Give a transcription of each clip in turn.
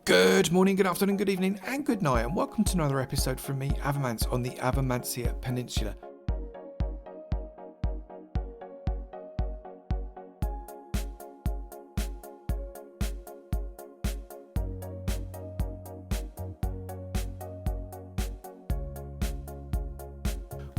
Good morning, good afternoon, good evening, and good night, and welcome to another episode from me, Avomance, on the Avomancia Peninsula.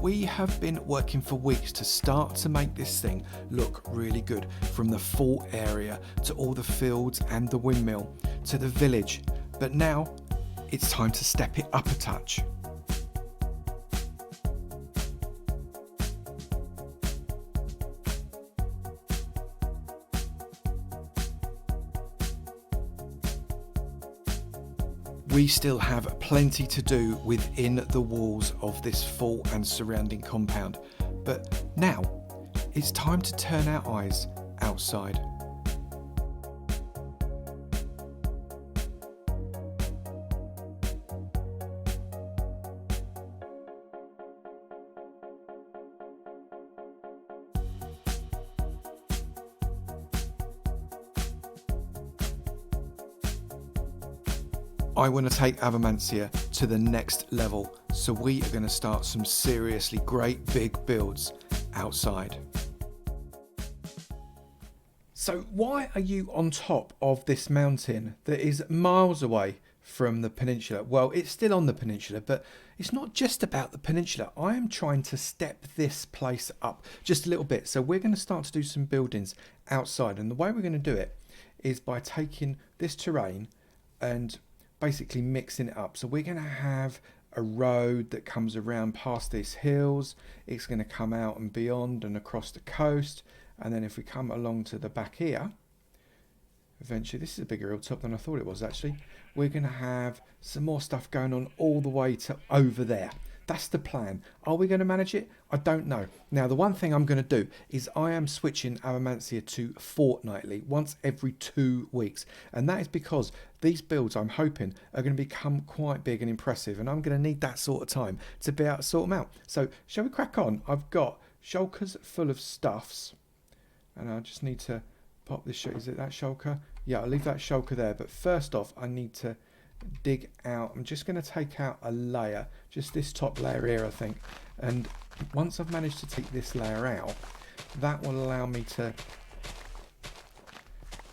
We have been working for weeks to start to make this thing look really good, from the fort area to all the fields and the windmill to the village, but now it's time to step it up a touch. We still have plenty to do within the walls of this fort and surrounding compound, but now it's time to turn our eyes outside. I want to take Avomancia to the next level, so we are going to start some seriously great big builds outside. So why are you on top of this mountain that is miles away from the peninsula? Well, it's still on the peninsula, but it's not just about the peninsula. I am trying to step this place up just a little bit. So we're going to start to do some buildings outside, and the way we're going to do it is by taking this terrain and basically mixing it up. So we're going to have a road that comes around past these hills. It's going to come out and beyond and across the coast, and then if we come along to the back here, eventually, this is a bigger hilltop than I thought it was actually, we're going to have some more stuff going on all the way to over there. That's the plan. Are we going to manage it? I don't know. Now, the one thing I'm going to do is I am switching Avomancia to fortnightly, once every 2 weeks. And that is because these builds, I'm hoping, are going to become quite big and impressive. And I'm going to need that sort of time to be able to sort them out. So, shall we crack on? I've got shulkers full of stuffs. And I just need to pop this. Is it that shulker? Yeah, I'll leave that shulker there. But first off, I need to dig out. I'm just going to take out a layer, just this top layer here, I think, and once I've managed to take this layer out, that will allow me to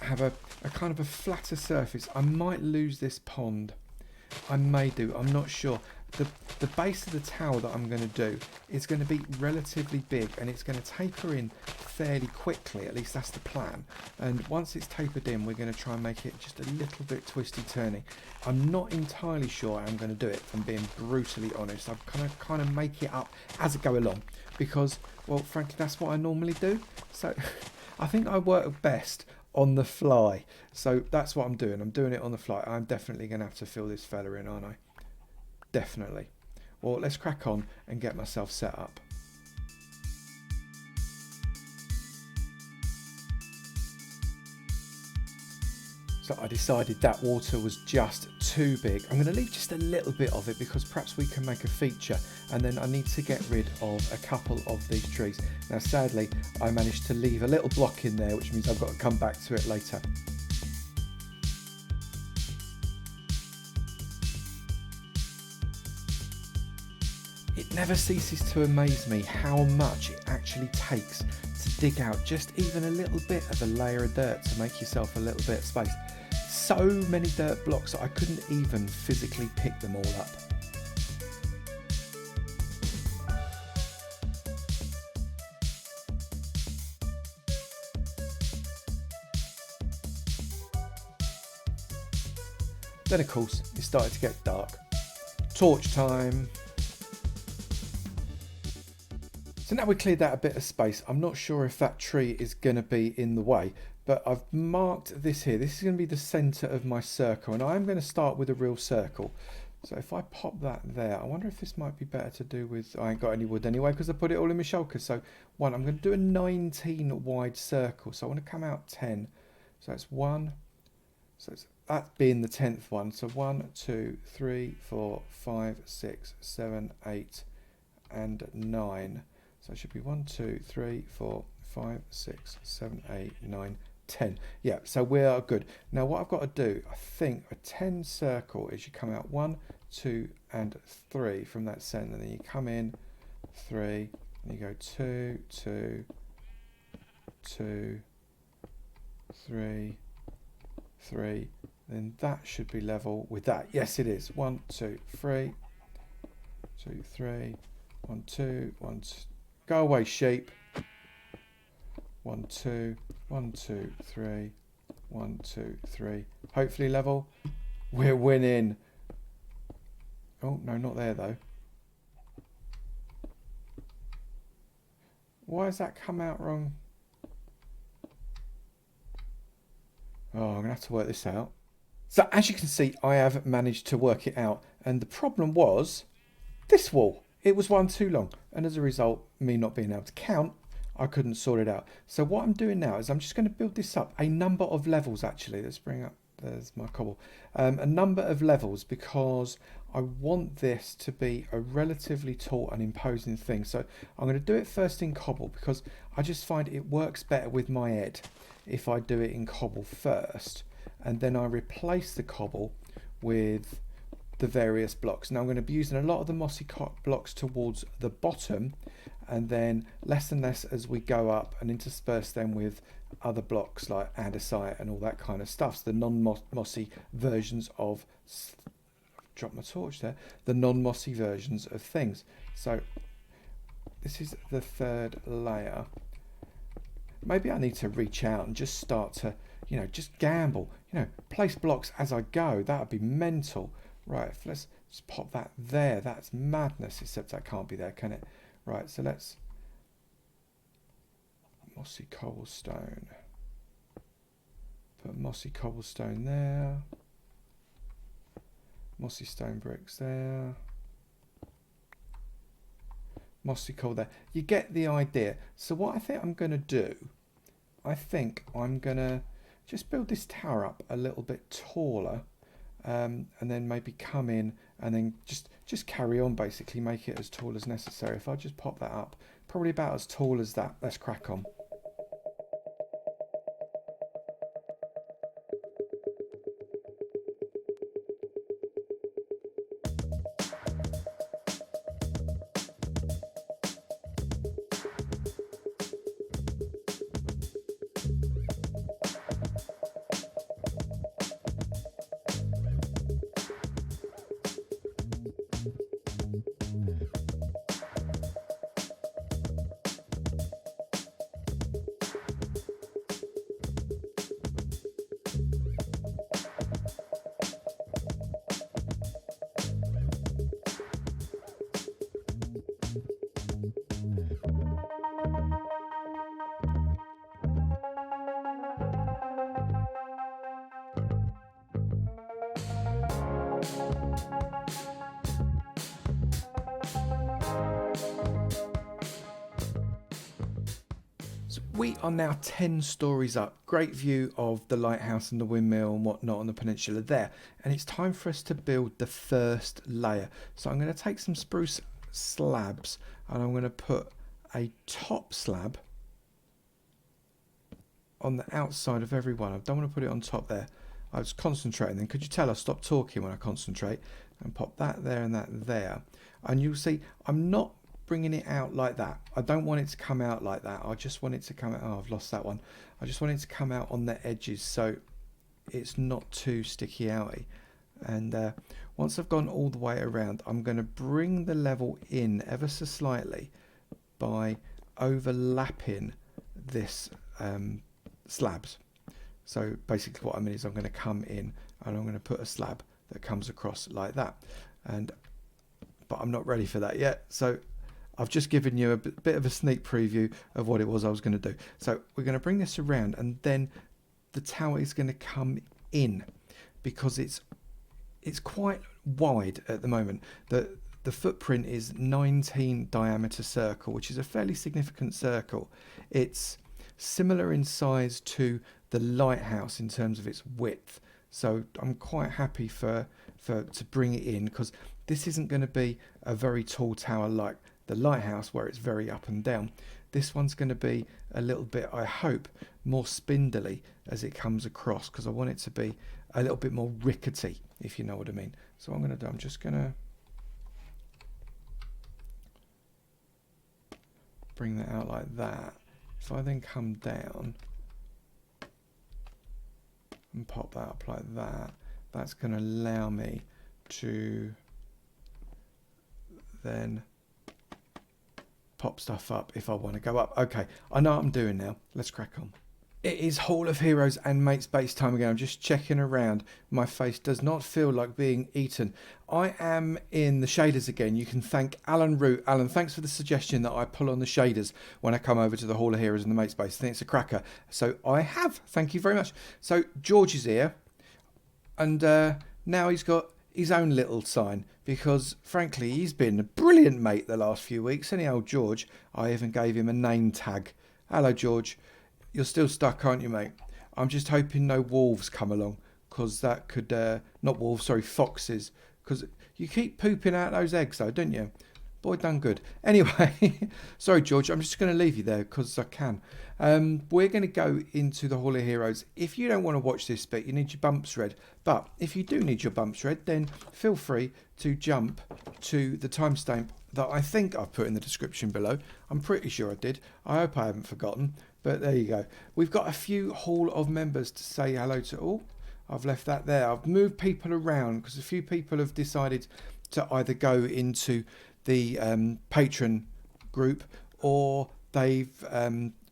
have a kind of a flatter surface. I might lose this pond, I may do, I'm not sure. The base of the tower that I'm going to do is going to be relatively big, and it's going to taper in fairly quickly, at least that's the plan. And once it's tapered in, we're going to try and make it just a little bit twisty turny. I'm not entirely sure I'm going to do it, if I'm being brutally honest. I'm kind of make it up as I go along, because, well, frankly, that's what I normally do. So I think I work best on the fly. So that's what I'm doing. I'm doing it on the fly. I'm definitely going to have to fill this fella in, aren't I? Definitely. Well, let's crack on and get myself set up. So I decided that water was just too big. I'm going to leave just a little bit of it because perhaps we can make a feature, and then I need to get rid of a couple of these trees. Now sadly, I managed to leave a little block in there, which means I've got to come back to it later. It never ceases to amaze me how much it actually takes to dig out just even a little bit of a layer of dirt to make yourself a little bit of space. So many dirt blocks that I couldn't even physically pick them all up. Then of course it started to get dark. Torch time. So now we cleared out a bit of space. I'm not sure if that tree is going to be in the way, but I've marked this here. This is going to be the center of my circle, and I'm going to start with a real circle. So if I pop that there, I wonder if this might be better to do with, I ain't got any wood anyway because I put it all in my shulker. So one, I'm going to do a 19 wide circle. So I want to come out 10. So that's one. So it's that being the 10th one. So 1, 2, 3, 4, 5, 6, 7, 8, and 9. So it should be 1, 2, 3, 4, 5, 6, 7, 8, 9, 10. Yeah, so we are good. Now what I've got to do, I think a 10 circle is you come out 1, 2 and 3 from that centre, and then you come in 3 and you go 2, 2, 2, 3, 3, then that should be level with that. Yes, it is. 1, 2, 3, 2, 3, 1, 2, 1, 2. Go away, sheep. 1, 2, 1, 2, 3, 1, 2, 3. Hopefully level. We're winning. Oh, no, not there though. Why has that come out wrong? Oh, I'm going to have to work this out. So as you can see, I have managed to work it out. And the problem was this wall. It was one too long. And as a result, me not being able to count, I couldn't sort it out. So what I'm doing now is I'm just going to build this up. A number of levels, actually. Let's bring up, there's my cobble. A number of levels, because I want this to be a relatively tall and imposing thing. So I'm going to do it first in cobble, because I just find it works better with my head if I do it in cobble first. And then I replace the cobble with the various blocks. Now I'm going to be using a lot of the mossy blocks towards the bottom, and then less and less as we go up, and intersperse them with other blocks like andesite and all that kind of stuff. So the non-mossy versions of, drop my torch there, the non-mossy versions of things. So this is the third layer. Maybe I need to reach out and just start to, you know, just gamble, you know, place blocks as I go. That would be mental. Right, let's just pop that there. That's madness, except that can't be there, can it? Right, so let's mossy cobblestone. Put mossy cobblestone there. Mossy stone bricks there. Mossy coal there. You get the idea. So what I think I'm going to do, I think I'm going to just build this tower up a little bit taller, and then maybe come in and then just carry on, basically make it as tall as necessary. If I just pop that up, probably about as tall as that. Let's crack on. So we are now 10 stories up. Great view of the lighthouse and the windmill and whatnot on the peninsula there. And it's time for us to build the first layer. So I'm going to take some spruce slabs and I'm going to put a top slab on the outside of every one. I don't want to put it on top there. I was concentrating then. Could you tell I stopped talking when I concentrate? And pop that there and that there. And you'll see I'm not bringing it out like that. I don't want it to come out like that. I just want it to come out. Oh, I've lost that one. I just want it to come out on the edges so it's not too sticky outy. And once I've gone all the way around, I'm going to bring the level in ever so slightly by overlapping this slabs. So basically what I mean is I'm going to come in and I'm going to put a slab that comes across like that. But I'm not ready for that yet. So I've just given you a bit of a sneak preview of what it was I was going to do. So we're going to bring this around, and then the tower is going to come in because it's quite wide at the moment. The footprint is 19 diameter circle, which is a fairly significant circle. It's similar in size to the lighthouse in terms of its width. So I'm quite happy to bring it in, because this isn't going to be a very tall tower like the lighthouse where it's very up and down. This one's going to be a little bit, I hope, more spindly as it comes across, because I want it to be a little bit more rickety, if you know what I mean. So what I'm going to do, I'm just going to bring that out like that. If I then come down and pop that up like that, that's going to allow me to then pop stuff up if I want to go up. Okay, I know what I'm doing now. Let's crack on. It is Hall of Heroes and Mates Base time again. I'm just checking around. My face does not feel like being eaten. I am in the shaders again. You can thank Alan Root. Alan, thanks for the suggestion that I pull on the shaders when I come over to the Hall of Heroes and the Mates Base. I think it's a cracker. So I have. Thank you very much. So George is here. And now he's got his own little sign, because frankly he's been a brilliant mate the last few weeks. Any old George, I even gave him a name tag. Hello George, you're still stuck, aren't you, mate? I'm just hoping no wolves come along, because that could not wolves, sorry, foxes, because you keep pooping out those eggs though, don't you? Boy, done good. Anyway, sorry George, I'm just going to leave you there because I can. We're going to go into the Hall of Heroes. If you don't want to watch this bit, you need your bumps read. But if you do need your bumps read, then feel free to jump to the timestamp that I think I've put in the description below. I'm pretty sure I did. I hope I haven't forgotten. But there you go. We've got a few Hall of members to say hello to all. I've left that there. I've moved people around because a few people have decided to either go into the patron group, or they've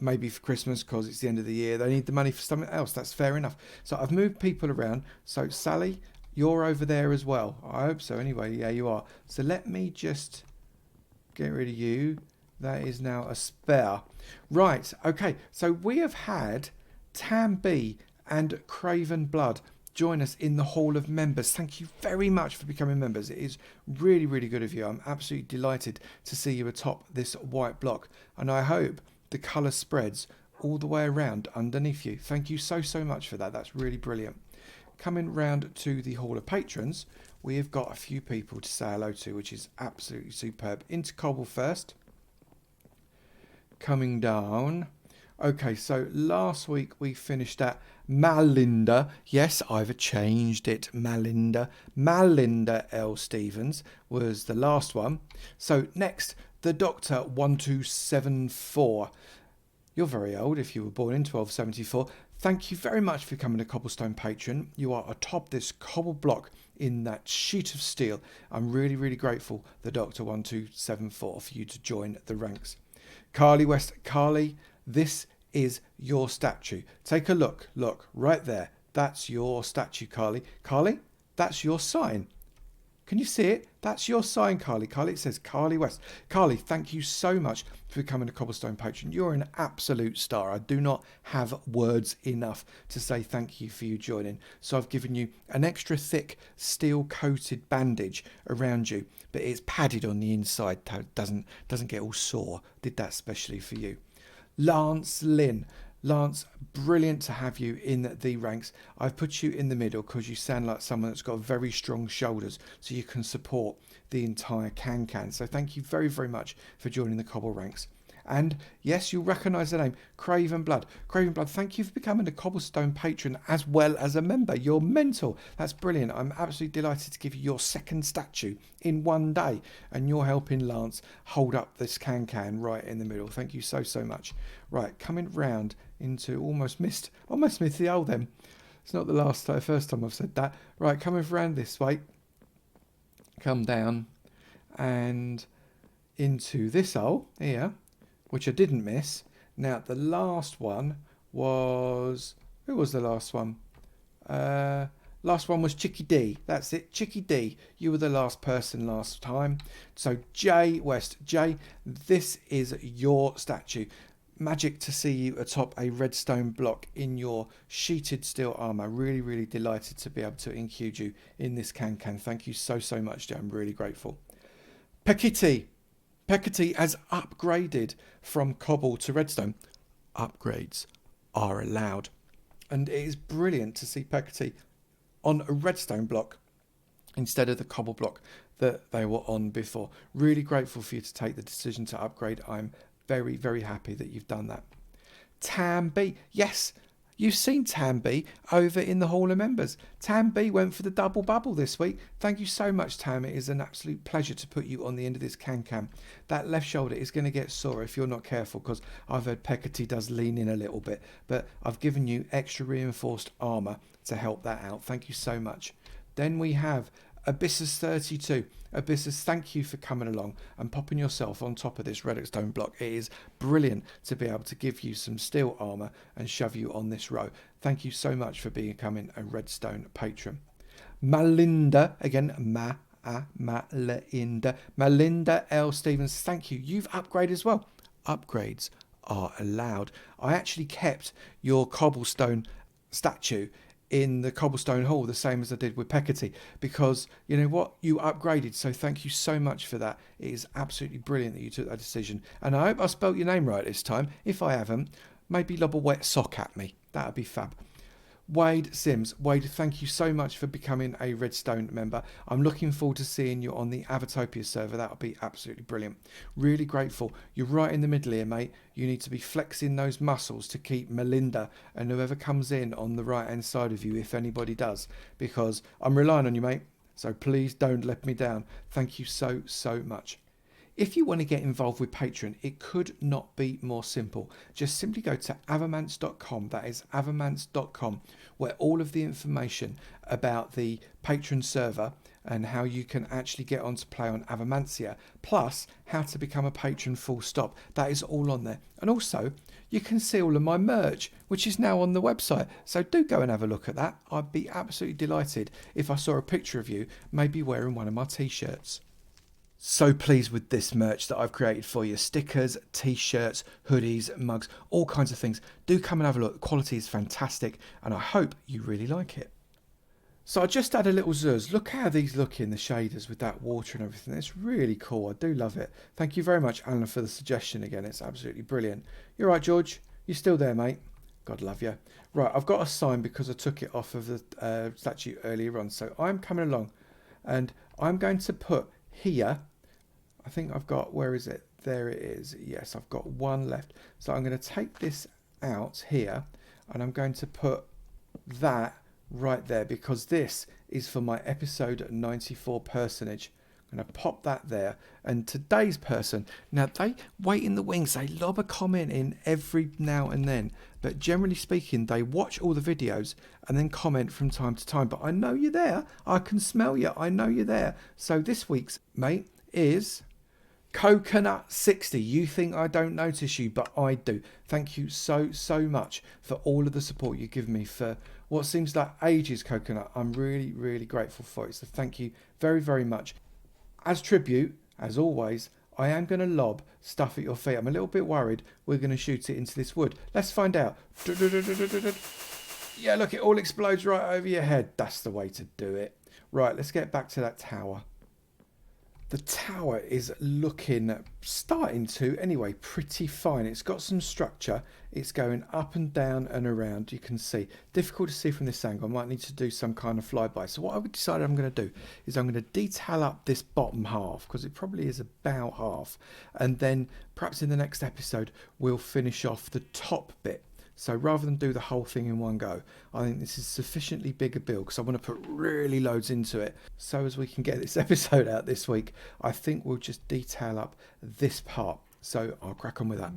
maybe for Christmas, because it's the end of the year, they need the money for something else. That's fair enough. So I've moved people around. So Sally, you're over there as well. I hope so. Anyway, yeah, you are. So let me just get rid of you. That is now a spare. Right. Okay. So we have had Tam B and Craven Blood join us in the Hall of Members. Thank you very much for becoming members. It is really, really good of you. I'm absolutely delighted to see you atop this white block, and I hope the colour spreads all the way around underneath you. Thank you so, so much for that. That's really brilliant. Coming round to the Hall of Patrons, we have got a few people to say hello to, which is absolutely superb. Into Cobble first. Coming down. Okay, so last week we finished at Malinda. Yes, I've changed it. Malinda. Malinda L. Stevens was the last one. So next, the Doctor 1274. You're very old if you were born in 1274. Thank you very much for becoming a Cobblestone patron. You are atop this cobble block in that sheet of steel. I'm really, really grateful, the Doctor 1274, for you to join the ranks. Carly West. Carly, this is your statue. Take a look. Look, right there. That's your statue, Carly. Carly, that's your sign. Can you see it? That's your sign, Carly. Carly, it says Carly West. Carly, thank you so much for becoming a Cobblestone patron. You're an absolute star. I do not have words enough to say thank you for you joining. So I've given you an extra thick steel-coated bandage around you, but it's padded on the inside. Doesn't get all sore. Did that specially for you. Lance Lynn. Lance, brilliant to have you in the ranks. I've put you in the middle because you sound like someone that's got very strong shoulders, so you can support the entire can. So thank you very, very much for joining the Cobble ranks. And yes, you'll recognise the name, Craven Blood. Craven Blood, thank you for becoming a Cobblestone patron as well as a member. You're mental. That's brilliant. I'm absolutely delighted to give you your second statue in one day. And you're helping Lance hold up this can right in the middle. Thank you so, so much. Right, coming round into almost missed the old them. It's not the first time I've said that. Right, coming round this way. Come down and into this hole here, which I didn't miss. Now, the last one was... Who was the last one? Last one was Chicky D. That's it, Chicky D. You were the last person last time. So, Jay West. Jay, this is your statue. Magic to see you atop a redstone block in your sheeted steel armour. Really, really delighted to be able to include you in this can. Thank you so, so much, Jay. I'm really grateful. Pekiti. Pekiti has upgraded from cobble to redstone. Upgrades are allowed. And it is brilliant to see Pekiti on a redstone block instead of the cobble block that they were on before. Really grateful for you to take the decision to upgrade. I'm very, very happy that you've done that. Tam B, yes, you've seen Tam B over in the Hall of Members. Tam B went for the double bubble this week. Thank you so much, Tam. It is an absolute pleasure to put you on the end of this can-can. That left shoulder is going to get sore if you're not careful, because I've heard Pekati does lean in a little bit, but I've given you extra reinforced armour to help that out. Thank you so much. Then we have Abyssus32. Abyssus, thank you for coming along and popping yourself on top of this redstone block. It is brilliant to be able to give you some steel armour and shove you on this row. Thank you so much for becoming a redstone patron. Malinda, again, Malinda L. Stevens, thank you. You've upgraded as well. Upgrades are allowed. I actually kept your cobblestone statue in the cobblestone hall, the same as I did with Pekati, because you know what, you upgraded, so thank you so much for that. It is absolutely brilliant that you took that decision, and I hope I spelt your name right this time. If I haven't, maybe lob a wet sock at me. That would be fab. Wade Sims. Wade, thank you so much for becoming a Redstone member. I'm looking forward to seeing you on the Avotopia server. That would be absolutely brilliant. Really grateful. You're right in the middle here, mate. You need to be flexing those muscles to keep Melinda and whoever comes in on the right hand side of you, if anybody does, because I'm relying on you, mate. So please don't let me down. Thank you so, so much. If you want to get involved with Patreon, it could not be more simple. Just simply go to avomance.com, that is avomance.com, where all of the information about the Patreon server and how you can actually get on to play on Avomancia, plus how to become a patron full stop. That is all on there. And also, you can see all of my merch, which is now on the website. So do go and have a look at that. I'd be absolutely delighted if I saw a picture of you, maybe wearing one of my t-shirts. So pleased with this merch that I've created for you. Stickers, t-shirts, hoodies, mugs, all kinds of things. Do come and have a look. The quality is fantastic and I hope you really like it. So I just had a little zuzz. Look how these look in the shaders with that water and everything. It's really cool. I do love it. Thank you very much, Alan, for the suggestion again. It's absolutely brilliant. You're right, George. You're still there, mate. God love you. Right, I've got a sign because I took it off of the statue earlier on. So I'm coming along and I'm going to put here, I think I've got, where is it? There it is. Yes, I've got one left. So I'm going to take this out here and I'm going to put that right there because this is for my episode 94 personage. I'm going to pop that there. And today's person, now they wait in the wings. They lob a comment in every now and then. But generally speaking, they watch all the videos and then comment from time to time. But I know you're there. I can smell you. I know you're there. So this week's mate is Coconut 60. You think I don't notice you, but I do. Thank you so much for all of the support you give me for what seems like ages, Coconut. I'm really grateful for it. So thank you very much. As tribute, as always, I am going to lob stuff at your feet. I'm a little bit worried we're going to shoot it into this wood. Let's find out. Yeah, look, it all explodes right over your head. That's the way to do it. Right, let's get back to that tower. The tower is starting to, anyway, pretty fine. It's got some structure. It's going up and down and around. You can see. Difficult to see from this angle. I might need to do some kind of flyby. So what I've decided I'm going to do is I'm going to detail up this bottom half because it probably is about half. And then perhaps in the next episode, we'll finish off the top bit. So rather than do the whole thing in one go, I think this is sufficiently big a build because I want to put really loads into it. So as we can get this episode out this week, I think we'll just detail up this part. So I'll crack on with that.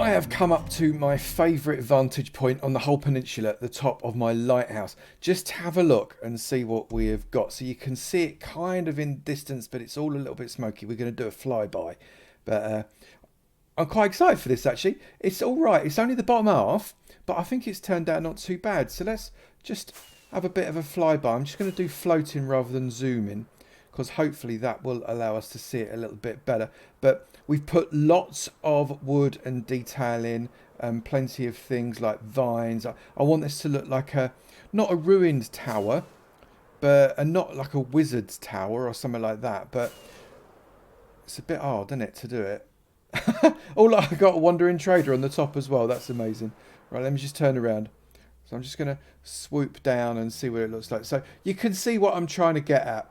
I have come up to my favourite vantage point on the whole peninsula at the top of my lighthouse. Just have a look and see what we have got. So you can see it kind of in distance, but it's all a little bit smoky. We're going to do a flyby. But I'm quite excited for this actually. It's all right. It's only the bottom half, but I think it's turned out not too bad. So let's just have a bit of a flyby. I'm just going to do floating rather than zooming, because hopefully that will allow us to see it a little bit better. But we've put lots of wood and detail in, plenty of things like vines. I want this to look like not a ruined tower, and not like a wizard's tower or something like that. But it's a bit hard, isn't it, to do it? Oh, look, I got a wandering trader on the top as well. That's amazing. Right, let me just turn around. So I'm just going to swoop down and see what it looks like. So you can see what I'm trying to get at.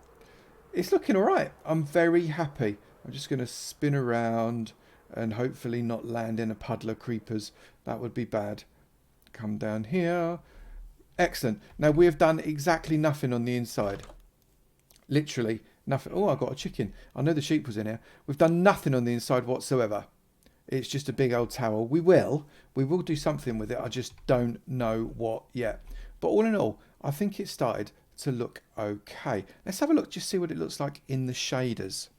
It's looking all right. I'm very happy. I'm just going to spin around and hopefully not land in a puddle of creepers. That would be bad. Come down here. Excellent. Now we have done exactly nothing on the inside. Literally nothing. Oh, I got a chicken. I know the sheep was in here. We've done nothing on the inside whatsoever. It's just a big old tower. We will do something with it. I just don't know what yet. But all in all, I think it started to look okay. Let's have a look, just see what it looks like in the shaders.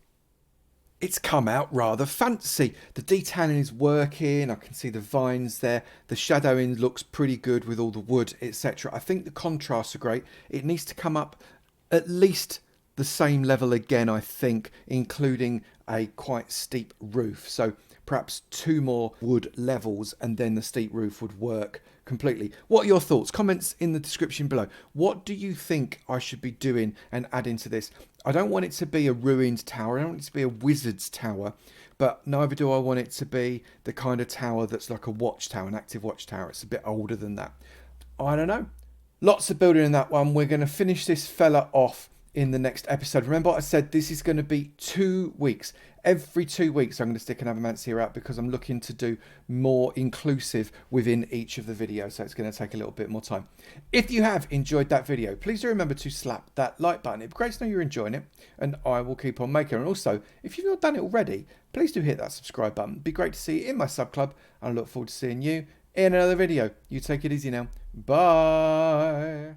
It's come out rather fancy. The detailing is working. I can see the vines there. The shadowing looks pretty good with all the wood, etc. I think the contrasts are great. It needs to come up at least the same level again, I think, including a quite steep roof. So perhaps 2 more wood levels and then the steep roof would work completely. What are your thoughts? Comments in the description below. What do you think I should be doing and adding to this? I don't want it to be a ruined tower. I don't want it to be a wizard's tower, but neither do I want it to be the kind of tower that's like a watchtower, an active watchtower. It's a bit older than that. I don't know. Lots of building in that one. We're going to finish this fella off in the next episode. Remember what I said, this is going to be 2 weeks. Every 2 weeks I'm going to stick an Avomancia out because I'm looking to do more inclusive within each of the videos, so it's going to take a little bit more time. If you have enjoyed that video, please do remember to slap that like button. It'd be great to know you're enjoying it, and I will keep on making. And also, if you've not done it already, please do hit that subscribe button. It'd be great to see you in my sub club, and I look forward to seeing you in another video. You take it easy now. Bye.